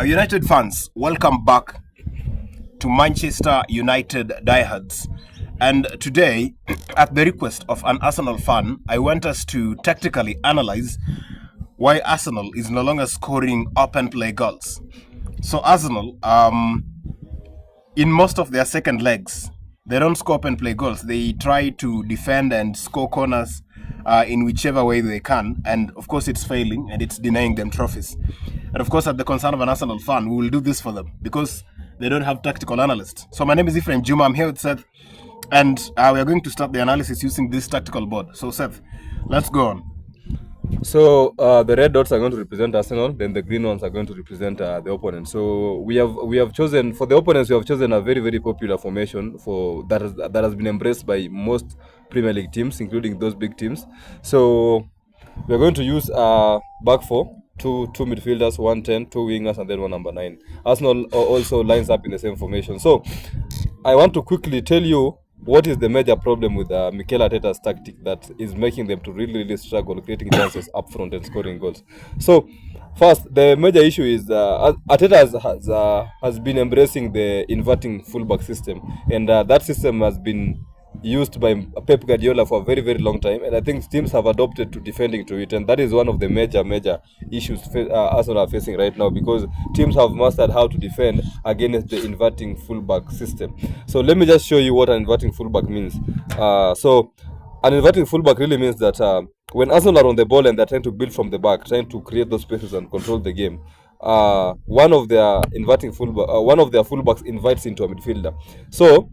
United fans, welcome back to Manchester United Diehards. And today, at the request of an Arsenal fan, I want us to tactically analyze why Arsenal is no longer scoring open play goals. So Arsenal, in most of their second legs, they don't score open play goals. They try to defend and score corners in whichever way they can. And of course, it's failing and it's denying them trophies. And of course, at the concern of an Arsenal fan, we will do this for them because they don't have tactical analysts. So my name is Ephraim Juma. I'm here with Seth. And we are going to start the analysis using this tactical board. So Seth, let's go on. So the red dots are going to represent Arsenal, then the green ones are going to represent the opponent. So we have chosen, for the opponents, we have chosen a very, very popular formation that has been embraced by most Premier League teams, including those big teams. So we are going to use back four, two midfielders, 1-10, two wingers, and then one number 9. Arsenal also lines up in the same formation. So I want to quickly tell you what is the major problem with Mikel Arteta's tactic that is making them to really struggle creating chances up front and scoring goals. So first, the major issue is Arteta has been embracing the inverting fullback system, and that system has been used by Pep Guardiola for a very, very long time, and I think teams have adopted to defending to it, and that is one of the major issues Arsenal are facing right now, because teams have mastered how to defend against the inverting fullback system. So let me just show you what an inverting fullback means. So an inverting fullback really means that when Arsenal are on the ball and they're trying to build from the back, trying to create those spaces and control the game, one of their fullbacks invites into a midfielder. So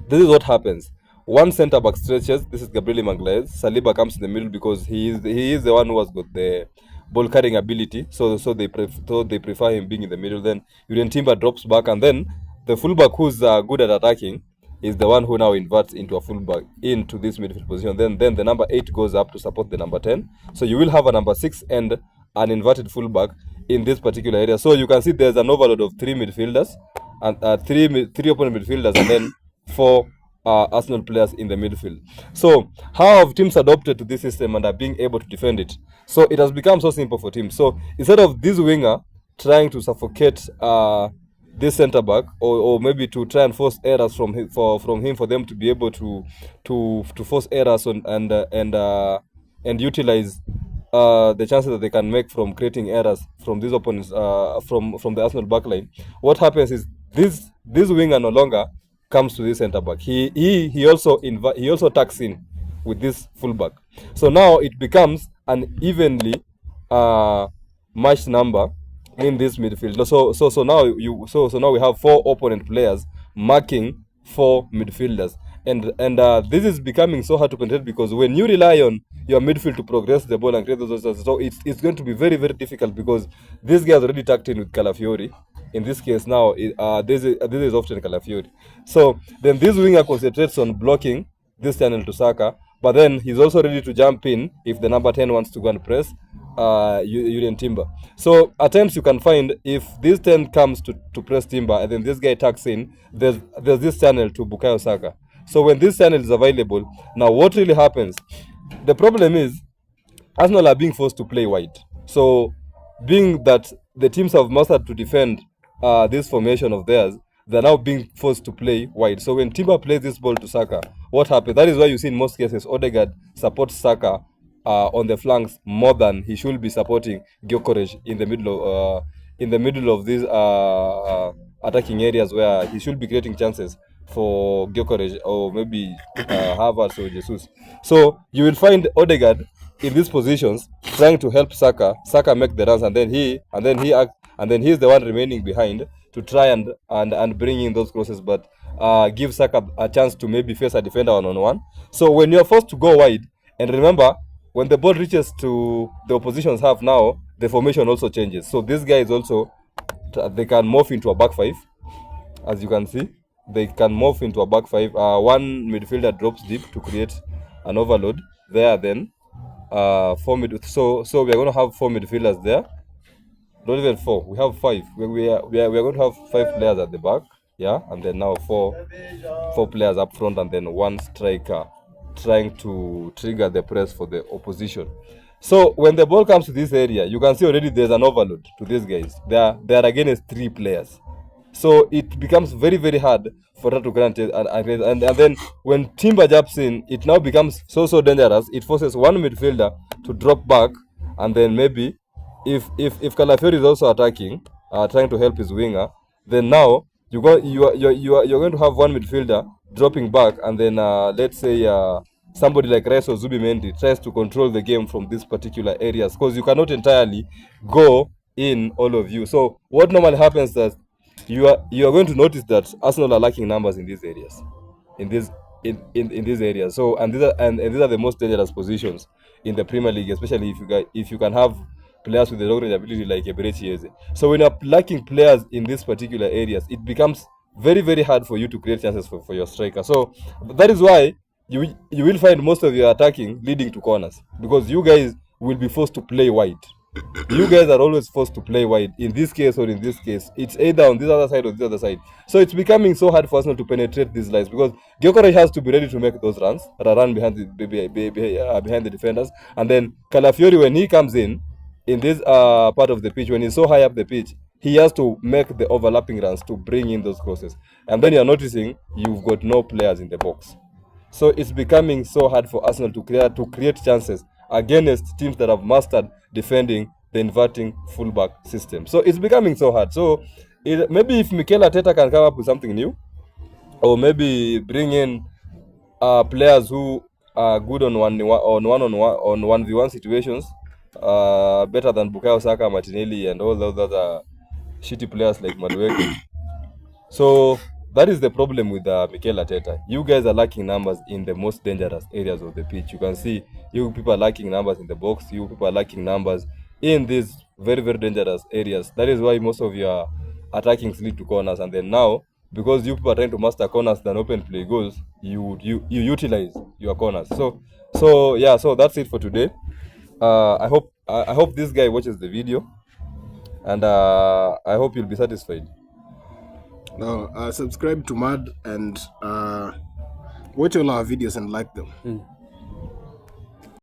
this is what happens. One centre back stretches. This is Gabriel Magalhaes. Saliba comes in the middle because he is the one who has got the ball carrying ability. So they prefer him being in the middle. Then Timber drops back, and then the fullback who's good at attacking is the one who now inverts into a fullback into this midfield position. Then the number 8 goes up to support the number 10. So you will have a number 6 and an inverted fullback in this particular area. So you can see there's an overload of 3 midfielders and three opponent midfielders, and then 4 Arsenal players in the midfield. So how have teams adopted to this system and are being able to defend it? So it has become so simple for teams. So instead of this winger trying to suffocate this centre back, or maybe to try and force errors from him for them to be able to force errors and utilize the chances that they can make from creating errors from these opponents from the Arsenal backline, what happens is this winger no longer comes to this centre back. He also tucks in with this fullback. So now it becomes an evenly matched number in this midfield. So now we have 4 opponent players marking 4 midfielders, and this is becoming so hard to penetrate, because when you rely on your midfield to progress the ball and create those chances, so it's going to be very, very difficult, because this guy has already tucked in with Calafiori. In this case now, this is often Calafiori. So then this winger concentrates on blocking this channel to Saka, but then he's also ready to jump in if the number 10 wants to go and press Timber. So at times you can find if this 10 comes to press Timber and then this guy tucks in, there's this channel to Bukayo Saka. So when this channel is available, now what really happens? The problem is Arsenal are being forced to play wide. So being that the teams have mastered to defend this formation of theirs, they're now being forced to play wide. So when Timber plays this ball to Saka, what happens? That is why you see in most cases Odegaard supports Saka on the flanks more than he should be supporting Gyökeres in the middle of these attacking areas where he should be creating chances for Gyökeres or maybe Havertz or Jesus. So you will find Odegaard in these positions trying to help Saka make the runs, and then he's the one remaining behind to try and bring in those crosses, but give Saka a chance to maybe face a defender one-on-one. So when you're forced to go wide, and remember, when the ball reaches to the opposition's half now, the formation also changes. So this guy is also, they can morph into a back 5, as you can see. They can morph into a back 5. One midfielder drops deep to create an overload there. Then 4 So we are going to have 4 midfielders there. Not even 4. We have 5. We are going to have 5 players at the back. Yeah, and then now 4 players up front, and then 1 striker trying to trigger the press for the opposition. So when the ball comes to this area, you can see already there's an overload to these guys. They are against 3 players. So it becomes very, very hard for her to grant it. And then when Timber jumps in, it now becomes so dangerous. It forces one midfielder to drop back, and then maybe if Calafiori is also attacking, trying to help his winger, then now you're going to have one midfielder dropping back, and then let's say somebody like Rice or Zubimendi tries to control the game from these particular areas, because you cannot entirely go in, all of you. So what normally happens is that you are going to notice that Arsenal are lacking numbers in these areas, in these areas. So and these are the most dangerous positions in the Premier League, especially if you can have players with the long range ability like Eberechi Eze. So when you're lacking players in these particular areas, it becomes very, very hard for you to create chances for your striker. So that is why you will find most of your attacking leading to corners, because you guys will be forced to play wide. You guys are always forced to play wide. In this case or in this case, it's either on this other side or this other side. So it's becoming so hard for Arsenal to penetrate these lines, because Gyökeres has to be ready to make those runs, run behind the defenders, and then Calafiori, when he comes in this part of the pitch, when he's so high up the pitch, he has to make the overlapping runs to bring in those crosses. And then you're noticing you've got no players in the box. So it's becoming so hard for Arsenal to create chances against teams that have mastered defending the inverting fullback system. So it's becoming so hard. So maybe if Mikel Arteta can come up with something new, or maybe bring in players who are good on on 1v1 situations, better than Bukayo Saka, Martinelli, and all those other shitty players like Madueke. So that is the problem with Mikel Arteta. You guys are lacking numbers in the most dangerous areas of the pitch. You can see you people are lacking numbers in the box. You people are lacking numbers in these very, very dangerous areas. That is why most of your attacking lead to corners. And then now, because you people are trying to master corners than open play goals, you utilize your corners. So yeah. So that's it for today. I hope this guy watches the video, and I hope you'll be satisfied. Now, subscribe to Mad and watch all our videos and like them.